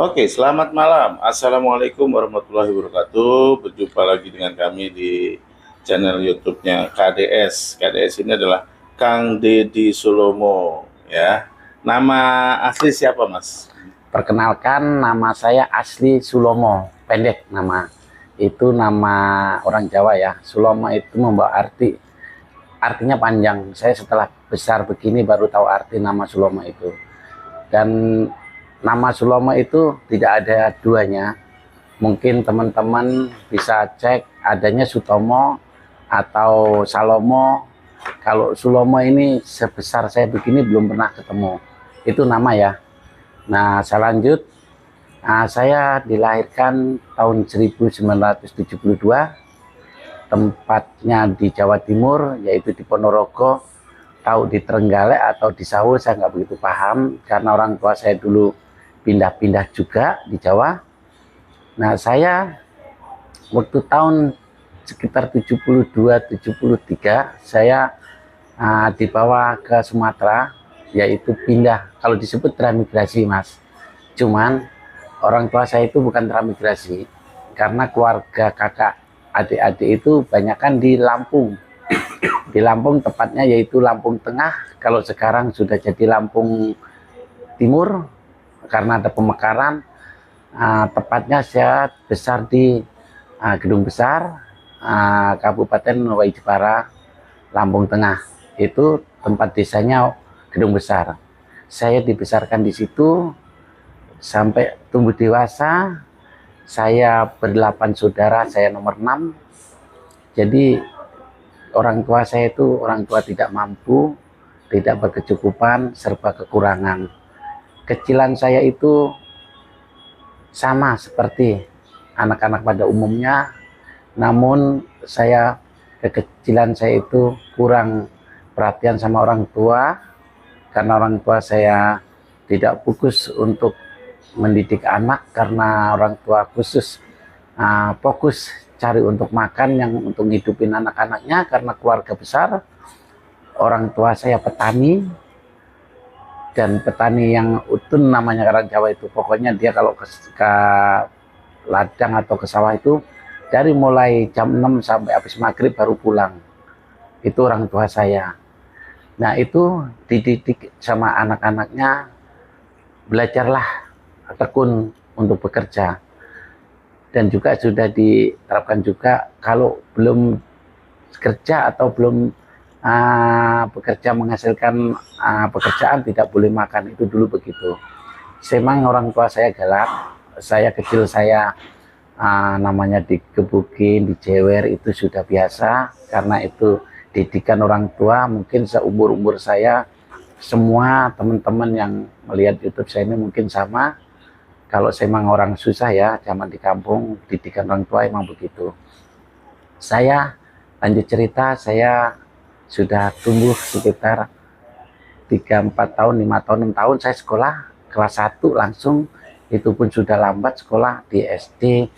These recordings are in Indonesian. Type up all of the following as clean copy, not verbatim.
Oke, selamat malam. Assalamualaikum warahmatullahi wabarakatuh. Berjumpa lagi dengan kami di channel YouTube-nya KDS. KDS ini adalah Kang Deddy Sulomo, ya. Nama asli siapa, Mas? Perkenalkan, nama saya Asli Sulomo, pendek nama. Itu nama orang Jawa ya. Sulomo itu membawa artinya panjang. Saya setelah besar begini baru tahu arti nama Sulomo itu. Dan nama Sulomo itu tidak ada duanya. Mungkin teman-teman bisa cek adanya Sutomo atau Salomo. Kalau Sulomo ini sebesar saya begini belum pernah ketemu. Itu nama ya. Nah, saya lanjut. Saya dilahirkan tahun 1972, tempatnya di Jawa Timur, yaitu di Ponorogo. Tahu di Trenggalek atau di Sawu, saya nggak begitu paham, karena orang tua saya dulu pindah-pindah juga di Jawa. Nah, saya waktu tahun sekitar 72-73, saya dibawa ke Sumatera, yaitu pindah, kalau disebut transmigrasi Mas. Cuman orang tua saya itu bukan transmigrasi, karena keluarga kakak adik-adik itu banyakkan di Lampung. Di Lampung tepatnya yaitu Lampung Tengah, kalau sekarang sudah jadi Lampung Timur karena ada pemekaran. Tepatnya saya besar di Gedung Besar, Kabupaten Wai Jepara, Lampung Tengah. Itu tempat desanya Gedung Besar. Saya dibesarkan di situ sampai tumbuh dewasa. Saya berdelapan saudara, saya nomor 6. Jadi orang tua saya itu orang tua tidak mampu, tidak berkecukupan, serba kekurangan. Kecilan saya itu sama seperti anak-anak pada umumnya, namun kekecilan saya itu kurang perhatian sama orang tua, karena orang tua saya tidak fokus untuk mendidik anak, karena orang tua khusus fokus cari untuk makan, yang untuk ngidupin anak-anaknya, karena keluarga besar. Orang tua saya petani, dan petani yang utun namanya orang Jawa itu. Pokoknya dia kalau ke ladang atau ke sawah itu dari mulai jam 6 sampai habis maghrib baru pulang. Itu orang tua saya. Nah, itu dididik sama anak-anaknya, belajarlah tekun untuk bekerja. Dan juga sudah diterapkan juga, kalau belum kerja atau belum bekerja menghasilkan pekerjaan, tidak boleh makan. Itu dulu begitu. Memang orang tua saya galak. Saya kecil, saya namanya digebukin, dijewer, itu sudah biasa, karena itu didikan orang tua. Mungkin seumur-umur saya, semua teman-teman yang melihat YouTube saya ini mungkin sama. Kalau saya emang orang susah ya, zaman di kampung, didikan orang tua emang begitu. Saya lanjut cerita, saya sudah tumbuh sekitar 3-4 tahun, 5 tahun, 6 tahun, saya sekolah kelas 1 langsung. Itu pun sudah lambat sekolah di SD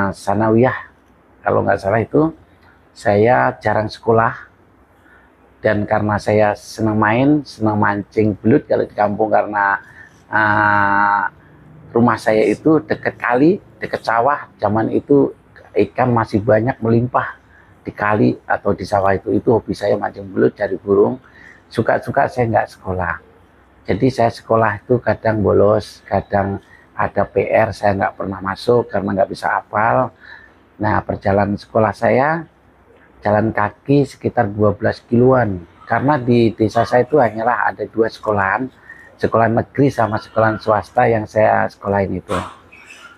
Sanawiyah. Kalau nggak salah itu, saya jarang sekolah. Dan karena saya senang main, senang mancing belut kalau di kampung, karena rumah saya itu dekat kali, dekat sawah. Zaman itu ikan masih banyak melimpah di kali atau di sawah itu. Itu hobi saya, mancing belut, cari burung. Suka-suka saya nggak sekolah. Jadi saya sekolah itu kadang bolos, kadang ada PR, saya nggak pernah masuk karena nggak bisa hafal. Nah, perjalanan sekolah saya jalan kaki sekitar 12 kiloan. Karena di desa saya itu hanyalah ada 2 sekolahan, sekolah negeri sama sekolah swasta yang saya sekolahin itu.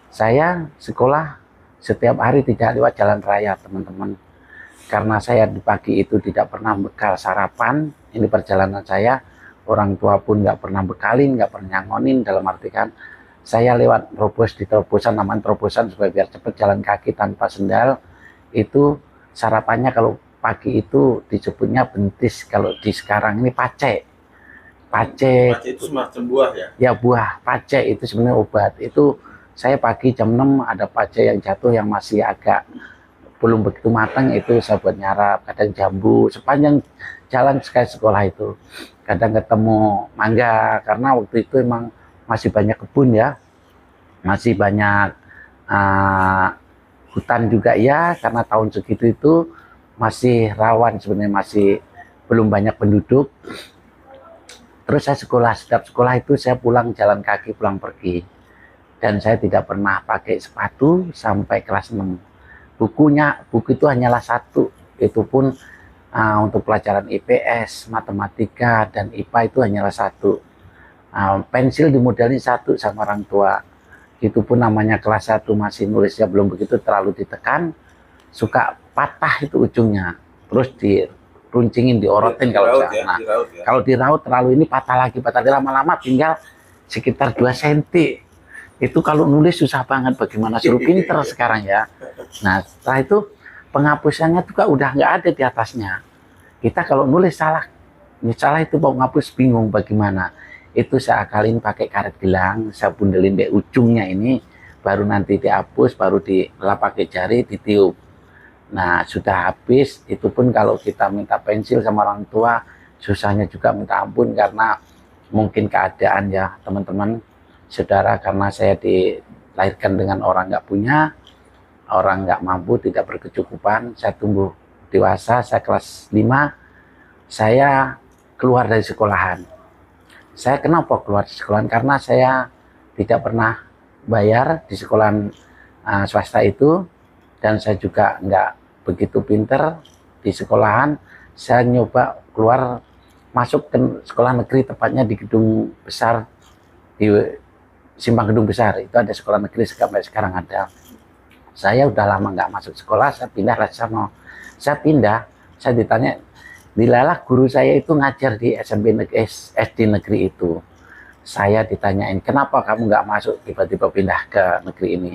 Saya sekolah setiap hari tidak lewat jalan raya, teman-teman. Karena saya di pagi itu tidak pernah bekal sarapan. Ini perjalanan saya, orang tua pun nggak pernah bekalin, nggak pernah nyangonin. Dalam arti kan, saya lewat terobos, di terobosan, namanya terobosan supaya biar cepat jalan kaki tanpa sendal. Itu sarapannya kalau pagi itu disebutnya bentis, kalau di sekarang ini pace. Pace itu semacam buah ya? Ya, buah pace itu sebenarnya obat. Itu saya pagi jam 6 ada pace yang jatuh yang masih agak belum begitu matang, itu saya buat nyarap. Kadang jambu, sepanjang jalan sekali sekolah itu kadang ketemu mangga, karena waktu itu emang masih banyak kebun ya. masih banyak hutan juga ya, karena tahun segitu itu masih rawan sebenarnya, masih belum banyak penduduk. Terus saya sekolah, setiap sekolah itu saya pulang jalan kaki, pulang pergi. Dan saya tidak pernah pakai sepatu sampai kelas 6. Buku itu hanyalah satu, itu pun untuk pelajaran IPS, matematika, dan IPA itu hanyalah satu. Pensil dimodalin satu sama orang tua. Itu pun namanya kelas 1 masih nulisnya belum begitu terlalu ditekan, suka patah itu ujungnya. Terus diruncingin, diorotin kalau Diraut bisa. ya, Nah, diraut ya. kalau diraut terlalu ini patah lagi lama-lama tinggal sekitar 2 cm. Itu kalau nulis susah banget, bagaimana suruh pinter sekarang ya. Nah, setelah itu penghapusannya juga udah nggak ada di atasnya. Kita kalau nulis salah, misalnya itu mau ngapus bingung bagaimana. Itu saya akalin pakai karet gelang, saya bundelin di ujungnya ini, baru nanti dihapus, baru dilap pakai jari, ditiup. Nah, sudah habis, itu pun kalau kita minta pensil sama orang tua, susahnya juga minta ampun, karena mungkin keadaan ya teman-teman, saudara, karena saya dilahirkan dengan orang nggak punya, orang nggak mampu, tidak berkecukupan. Saya tumbuh dewasa, saya kelas 5, saya keluar dari sekolahan. Saya kenapa keluar dari sekolahan? Karena saya tidak pernah bayar di sekolahan swasta itu, dan saya juga nggak begitu pinter di sekolahan. Saya nyoba keluar, masuk ke sekolah negeri, tepatnya di gedung besar, di Simpang Gedung Besar. Itu ada sekolah negeri, sampai sekarang ada. Saya udah lama nggak masuk sekolah, saya pindah ke sana. Saya pindah, saya ditanya, dilalah guru saya itu ngajar di SD negeri itu. Saya ditanyain, kenapa kamu nggak masuk, tiba-tiba pindah ke negeri ini?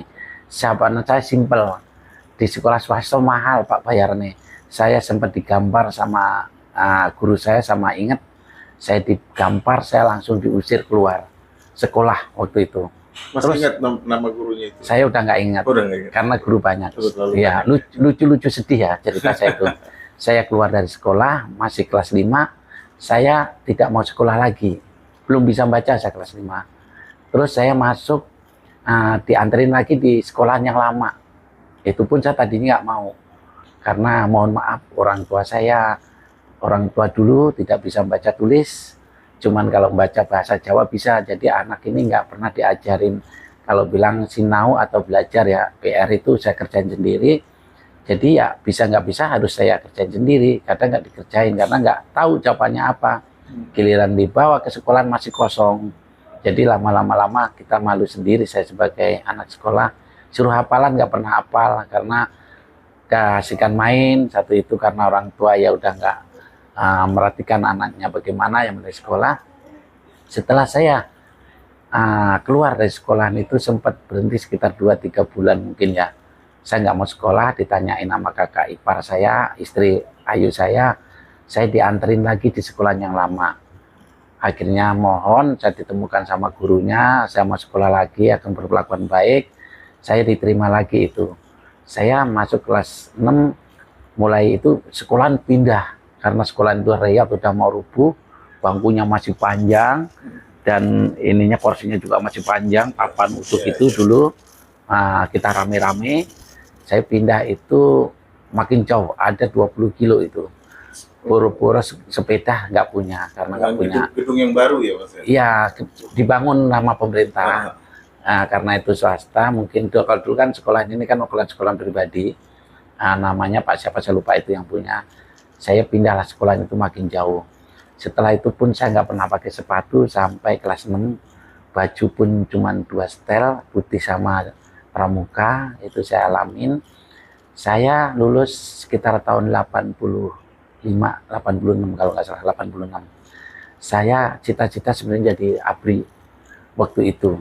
Jawaban saya simpel, di sekolah swasta mahal Pak bayarnya. Saya sempat digampar sama guru saya, sama ingat, saya digampar, saya langsung diusir keluar sekolah waktu itu. Masih Terus ingat nama gurunya itu? saya udah nggak ingat, Udah nggak ingat. karena guru banyak. Terlalu Ya, banyak. lucu-lucu sedih ya cerita saya itu. Saya keluar dari sekolah, masih kelas 5, saya tidak mau sekolah lagi. Belum bisa baca saya kelas 5. Terus saya masuk, dianterin lagi di sekolahan yang lama. Itu pun saya tadinya nggak mau. Karena mohon maaf, orang tua dulu tidak bisa baca tulis. Cuman kalau baca bahasa Jawa bisa, jadi anak ini nggak pernah diajarin. Kalau bilang sinau atau belajar ya, PR itu saya kerjain sendiri. Jadi ya bisa nggak bisa harus saya kerjain sendiri, kadang nggak dikerjain karena nggak tahu jawabannya apa. Giliran dibawa ke sekolah masih kosong. Jadi lama-lama kita malu sendiri, saya sebagai anak sekolah. Suruh hafalan nggak pernah hafal, karena keasikan main. Satu itu karena orang tua ya udah nggak merhatikan anaknya bagaimana yang mulai sekolah. Setelah saya keluar dari sekolahan itu, sempat berhenti sekitar 2-3 bulan mungkin ya. Saya nggak mau sekolah, ditanyain sama kakak ipar saya, istri Ayu saya dianterin lagi di sekolah yang lama. Akhirnya mohon, saya ditemukan sama gurunya, saya mau sekolah lagi, akan berkelakuan baik, saya diterima lagi itu. Saya masuk kelas 6, mulai itu sekolahan pindah, karena sekolahan itu reak udah mau rubuh, bangkunya masih panjang, dan ininya kursinya juga masih panjang, papan utuh itu dulu. Kita rame-rame. Saya pindah itu makin jauh, ada 20 kilo itu. Pura-pura sepeda nggak punya, karena nggak punya. Gedung yang baru ya Mas? Iya, dibangun sama pemerintah. Karena itu swasta, mungkin kalau dulu kan sekolah ini kan sekolah pribadi. Namanya Pak siapa saya lupa itu yang punya. Saya pindahlah sekolah itu makin jauh. Setelah itu pun saya nggak pernah pakai sepatu sampai kelas 6. Baju pun cuma 2 setel, putih sama pramuka, itu saya alamin. Saya lulus sekitar tahun 86 kalau nggak salah, 86. Saya cita-cita sebenarnya jadi ABRI waktu itu.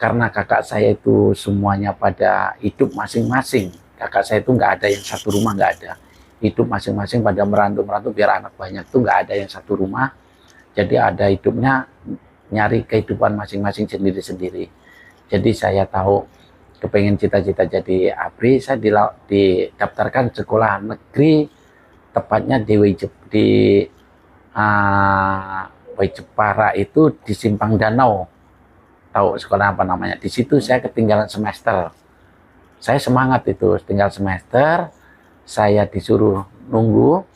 Karena kakak saya itu semuanya pada hidup masing-masing. Kakak saya itu nggak ada yang satu rumah, nggak ada. Hidup masing-masing pada merantau-merantau biar anak banyak tuh, nggak ada yang satu rumah. Jadi ada hidupnya, nyari kehidupan masing-masing sendiri-sendiri. Jadi saya tahu kepengen cita-cita jadi ABRI, saya didaftarkan sekolah negeri, tepatnya di Jepara itu di Simpang Danau. tahu sekolah apa namanya. Di situ saya ketinggalan semester. Saya semangat itu, tinggal semester, saya disuruh nunggu,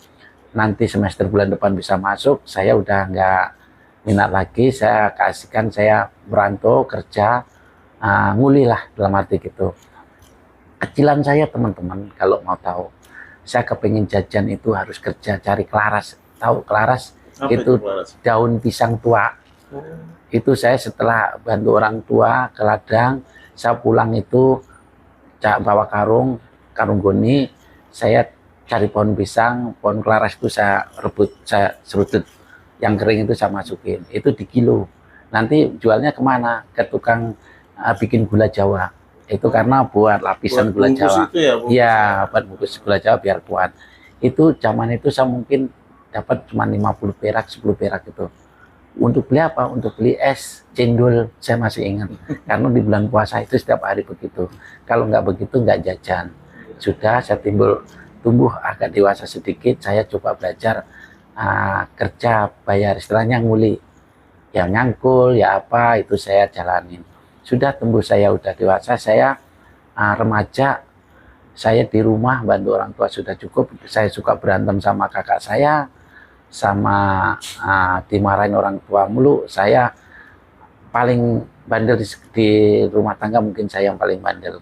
nanti semester bulan depan bisa masuk, saya udah nggak minat lagi, saya kasihkan, saya merantau, kerja, nguli lah dalam arti gitu. Kecilan saya teman-teman, kalau mau tahu, saya kepingin jajan itu harus kerja, cari kelaras. Tahu kelaras? Apa Itu Laras? daun pisang tua. Itu saya setelah bantu orang tua ke ladang, saya pulang itu bawa karung goni, saya cari pohon pisang, pohon kelaras itu saya rebut, saya serudut, yang kering itu saya masukin, itu di kilo. Nanti jualnya kemana? Ke tukang bikin gula Jawa. Itu karena buat lapisan Buat gula bungkus Jawa. itu ya, bungkus Iya, buat bungkus gula Jawa biar kuat. Itu zaman itu saya mungkin dapat cuma 50 perak, 10 perak itu. Untuk beli apa? Untuk beli es cendol, saya masih ingat. Karena di bulan puasa itu setiap hari begitu. Kalau nggak begitu nggak jajan. Sudah saya tumbuh agak dewasa sedikit, saya coba belajar kerja, bayar istilahnya nguli. Ya nyangkul, ya apa, itu saya jalanin. Sudah tumbuh saya udah dewasa, saya remaja, saya di rumah bantu orang tua sudah cukup. Saya suka berantem sama kakak saya, sama dimarahin orang tua mulu. Saya paling bandel di rumah tangga, mungkin saya yang paling bandel.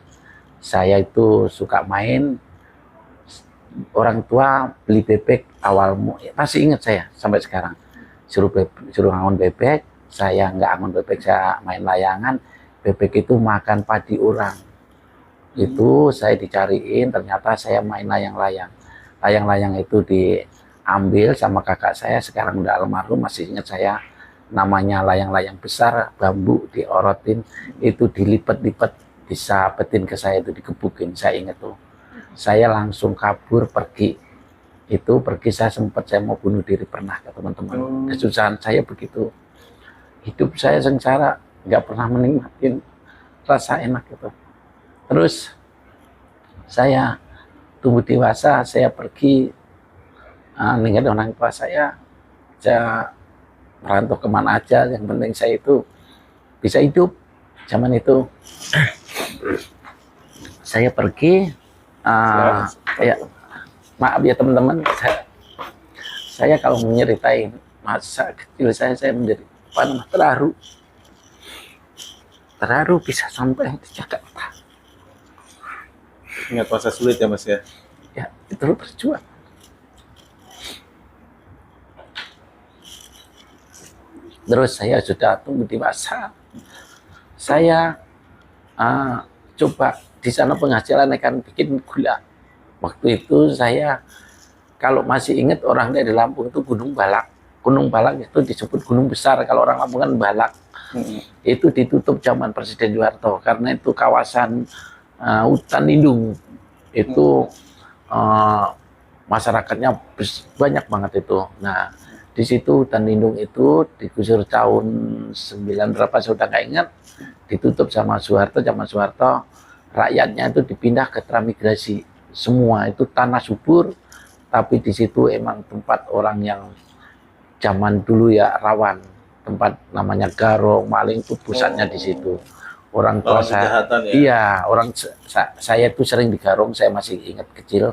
Saya itu suka main, orang tua beli bebek awal, masih ingat saya sampai sekarang, suruh ngangon bebek, saya nggak angon bebek, saya main layangan, bebek itu makan padi orang. Itu saya dicariin, ternyata saya main layang-layang. Layang-layang itu diambil sama kakak saya, sekarang udah almarhum, masih ingat saya, namanya layang-layang besar, bambu diorotin, itu dilipat-lipat, disabetin ke saya, itu dikebukin, saya ingat tuh. Saya langsung kabur pergi. Itu pergi, saya sempat saya mau bunuh diri pernah ke teman-teman. Kesusahan saya begitu. Hidup saya sengsara, nggak pernah menikmati rasa enak itu. Terus saya tumbuh dewasa, saya pergi ninggalin orang tua saya merantau kemana aja, yang penting saya itu bisa hidup. Zaman itu saya pergi, ya maaf ya teman-teman, saya kalau menyeritain masa kecil saya menjadi terharu bisa sampai di Jakarta. Ingat masa sulit ya Mas ya? Ya, itu berjuang. Terus saya sudah tumbuh dewasa. Saya coba di sana penghasilan akan bikin gula. Waktu itu saya, kalau masih ingat, orang dari Lampung itu Gunung Balak. Gunung Balak itu disebut gunung besar, kalau orang Lampung kan Balak. Itu ditutup zaman Presiden Soeharto karena itu kawasan hutan lindung. Itu masyarakatnya banyak banget itu. Nah, di situ hutan lindung itu digusur tahun 9 berapa saya udah nggak ingat, ditutup sama Soeharto. Zaman Soeharto rakyatnya itu dipindah ke transmigrasi, semua itu tanah subur, tapi di situ emang tempat orang yang zaman dulu ya rawan, tempat namanya garong, maling itu pusatnya di situ. Orang tua saya, ya? Iya, saya itu sering di garong, saya masih ingat kecil.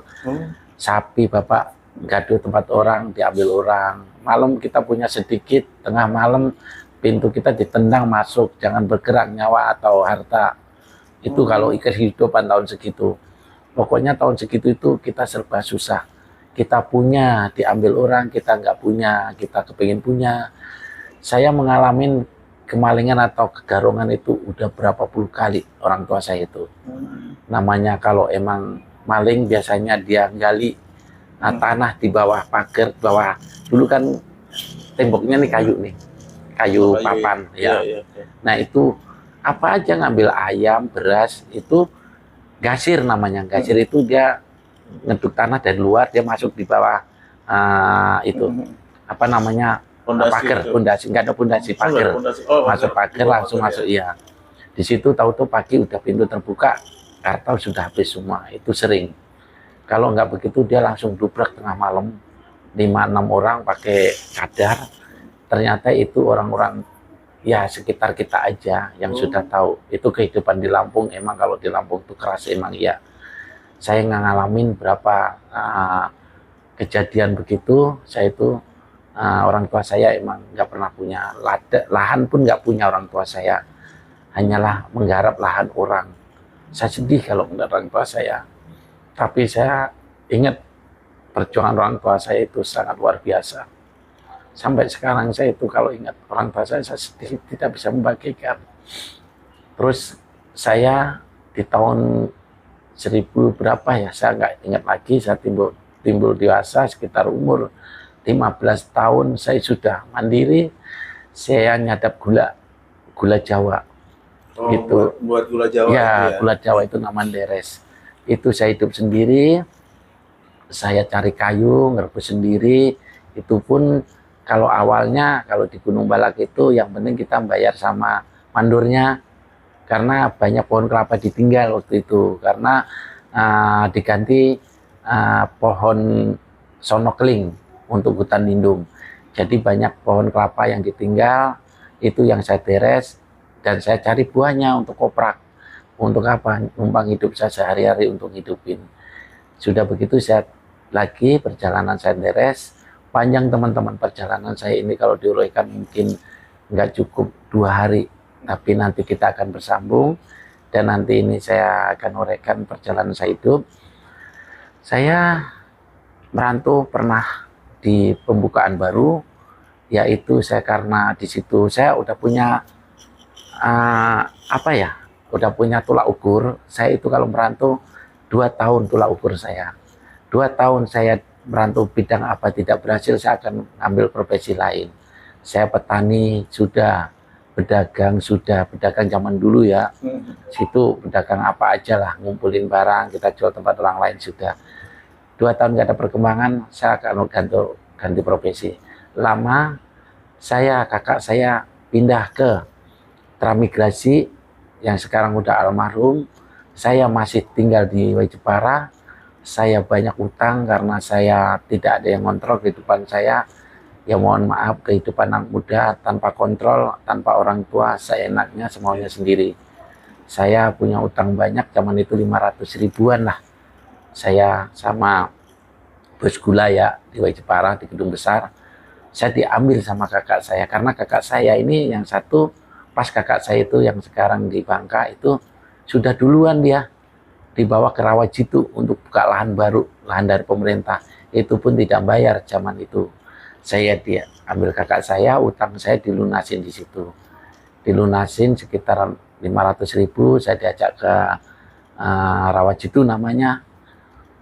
Sapi bapak gaduh tempat orang, diambil orang. Malam kita punya sedikit, tengah malam pintu kita ditendang masuk, jangan bergerak nyawa atau harta. Itu kalau kehidupan tahun segitu. Pokoknya tahun segitu itu kita serba susah. Kita punya, diambil orang, kita nggak punya, kita kepingin punya. Saya mengalami kemalingan atau kegarongan itu udah berapa puluh kali orang tua saya itu. Namanya kalau emang maling biasanya dia gali tanah di bawah pagar, bawah dulu kan temboknya nih kayu nih, kayu papan ya. Nah itu apa aja ngambil ayam, beras, itu gasir namanya. Gasir itu dia ngeduk tanah dari luar, dia masuk di bawah itu apa namanya, pagar, pondasi, nggak ada pondasi, pagar, masuk pagar langsung masuk, iya. Di situ tahu-tahu pagi udah pintu terbuka, kartal sudah habis semua, itu sering. Kalau nggak begitu dia langsung dubrak tengah malam, 5-6 orang pakai cadar, ternyata itu orang-orang ya sekitar kita aja yang sudah tahu. Itu kehidupan di Lampung, emang kalau di Lampung itu keras emang ya. Saya nggak ngalamin berapa kejadian begitu. Saya itu orang tua saya emang nggak pernah punya lahan pun nggak punya orang tua saya. Hanyalah menggarap lahan orang. Saya sedih kalau melihat orang tua saya. Tapi saya ingat perjuangan orang tua saya itu sangat luar biasa. Sampai sekarang saya itu kalau ingat orang tua saya sedih, tidak bisa membagikan. Terus saya di tahun 1000 berapa ya, saya nggak ingat lagi, saya timbul dewasa sekitar umur 15 tahun, saya sudah mandiri, saya nyadap gula Jawa. Oh, Itu buat gula Jawa ya, itu ya. gula Jawa itu nama deres. Itu saya hidup sendiri, saya cari kayu, ngerebus sendiri. Itu pun kalau awalnya, kalau di Gunung Balak itu yang penting kita bayar sama mandornya, karena banyak pohon kelapa ditinggal waktu itu, karena diganti pohon sonokeling untuk hutan lindung. Jadi banyak pohon kelapa yang ditinggal, itu yang saya deres, dan saya cari buahnya untuk koprak. Untuk apa? Numpang hidup saya sehari-hari untuk hidupin. Sudah begitu saya lagi perjalanan saya deres, panjang teman-teman perjalanan saya ini kalau diuraikan mungkin nggak cukup 2 hari, tapi nanti kita akan bersambung, dan nanti ini saya akan uraikan perjalanan saya hidup. Saya merantau pernah di pembukaan baru, yaitu saya karena di situ saya udah punya udah punya tolak ukur. Saya itu kalau merantau 2 tahun tolak ukur saya. 2 tahun saya merantau bidang apa tidak berhasil, saya akan ambil profesi lain. Saya petani sudah, pedagang zaman dulu ya. Situ pedagang apa aja lah, ngumpulin barang, kita jual tempat orang lain sudah. 2 tahun nggak ada perkembangan, saya akan ganti profesi. Lama, kakak saya pindah ke transmigrasi yang sekarang udah almarhum. Saya masih tinggal di Waijepara. Saya banyak utang karena saya tidak ada yang kontrol kehidupan saya. Ya mohon maaf, kehidupan anak muda tanpa kontrol, tanpa orang tua, saya enaknya semuanya sendiri. Saya punya utang banyak, zaman itu 500 ribuan lah. Saya sama bos gula ya di Waijepara, di Gedung Besar. Saya diambil sama kakak saya, karena kakak saya ini yang satu, pas kakak saya itu yang sekarang di Bangka itu sudah duluan dia dibawa ke Rawajitu untuk buka lahan baru, lahan dari pemerintah. Itu pun tidak bayar zaman itu. Saya ambil kakak saya, utang saya dilunasin di situ. Dilunasin sekitar 500 ribu, saya diajak ke Rawajitu namanya,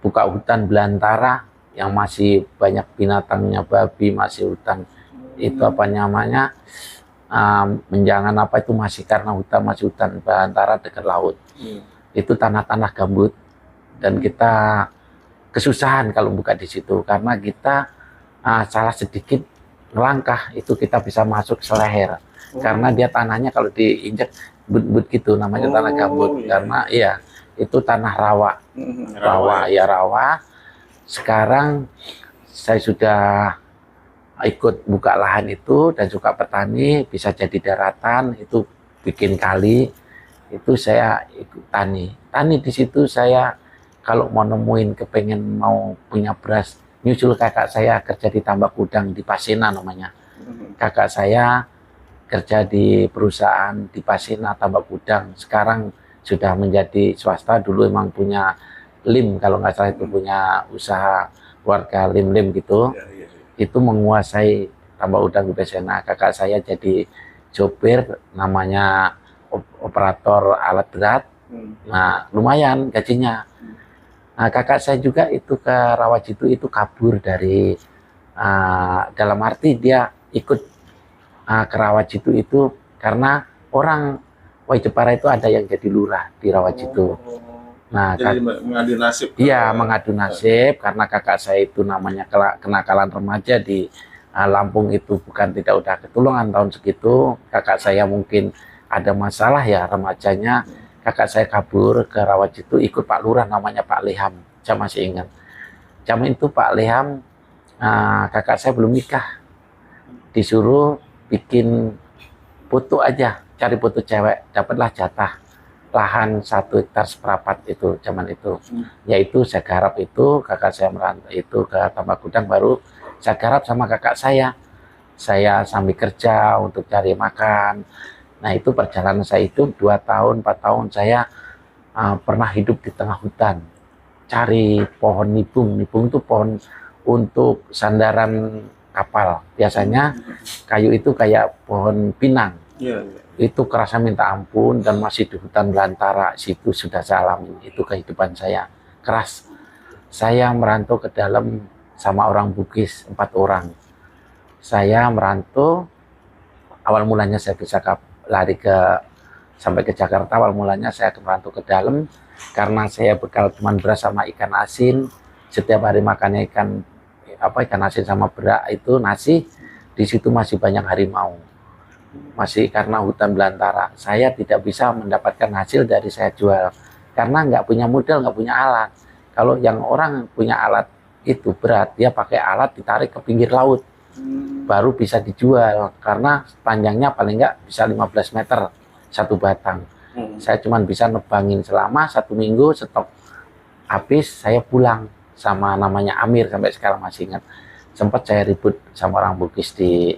buka hutan belantara yang masih banyak binatangnya, babi, masih hutan itu apa namanya, menjangan apa itu, masih karena masih hutan belantara dekat laut. Itu tanah-tanah gambut, dan kita kesusahan kalau buka di situ karena kita salah sedikit melangkah itu kita bisa masuk seleher. Karena dia tanahnya kalau diinjak but-but gitu, namanya tanah gambut. Iya. Karena iya itu tanah rawa. Rawa. Sekarang saya sudah ikut buka lahan itu dan suka petani, bisa jadi daratan, itu bikin kali, itu saya ikut tani di situ. Saya kalau mau nemuin kepengen mau punya beras, nyusul kakak saya kerja di tambak udang di Pasena namanya. Kakak saya kerja di perusahaan di Pasena tambak udang, sekarang sudah menjadi swasta. Dulu emang punya lim, kalau nggak salah itu punya usaha keluarga lim gitu. Itu menguasai tambak udang di Pasena. Kakak saya jadi sopir, namanya operator alat berat. Nah lumayan gajinya. Nah kakak saya juga itu ke Rawajitu itu kabur dari dalam arti dia ikut ke Rawajitu itu karena orang Waijepara itu ada yang jadi lurah di Rawajitu. Nah, jadi mengadu nasib. Iya, mengadu nasib karena kakak saya itu namanya kenakalan remaja di Lampung itu bukan tidak udah ketulungan tahun segitu. Kakak saya mungkin ada masalah ya remajanya. Kakak saya kabur ke Rawajitu ikut Pak Lurah namanya Pak Leham. Saya masih ingat. Zaman itu Pak Leham, kakak saya belum nikah. Disuruh bikin foto aja, cari foto cewek, dapatlah jatah lahan 1 hektar seperempat itu zaman itu. Yaitu saya garap itu, kakak saya merantau itu ke Tambak Gudang, baru saya garap sama kakak saya. Saya sambil kerja untuk cari makan. Nah itu perjalanan saya itu 2 tahun, 4 tahun saya pernah hidup di tengah hutan. Cari pohon nibung. Nibung itu pohon untuk sandaran kapal. Biasanya kayu itu kayak pohon pinang. Itu kerasa minta ampun, dan masih di hutan belantara. Situ sudah saya alami, itu kehidupan saya keras. Saya merantau ke dalam sama orang Bugis 4 orang. Saya merantau, awal mulanya saya bisa lari sampai ke Jakarta. Awal mulanya saya merantau ke dalam karena saya bekal cuma beras sama ikan asin. Setiap hari makannya ikan asin sama beras itu nasi. Di situ masih banyak harimau. Masih karena hutan belantara, saya tidak bisa mendapatkan hasil dari saya jual karena nggak punya modal, nggak punya alat. Kalau yang orang punya alat itu berat, dia pakai alat ditarik ke pinggir laut baru bisa dijual, karena panjangnya paling nggak bisa 15 meter satu batang. Saya cuma bisa nebangin selama 1 minggu, stok habis saya pulang sama namanya Amir, sampai sekarang masih ingat. Sempat saya ribut sama orang Bugis di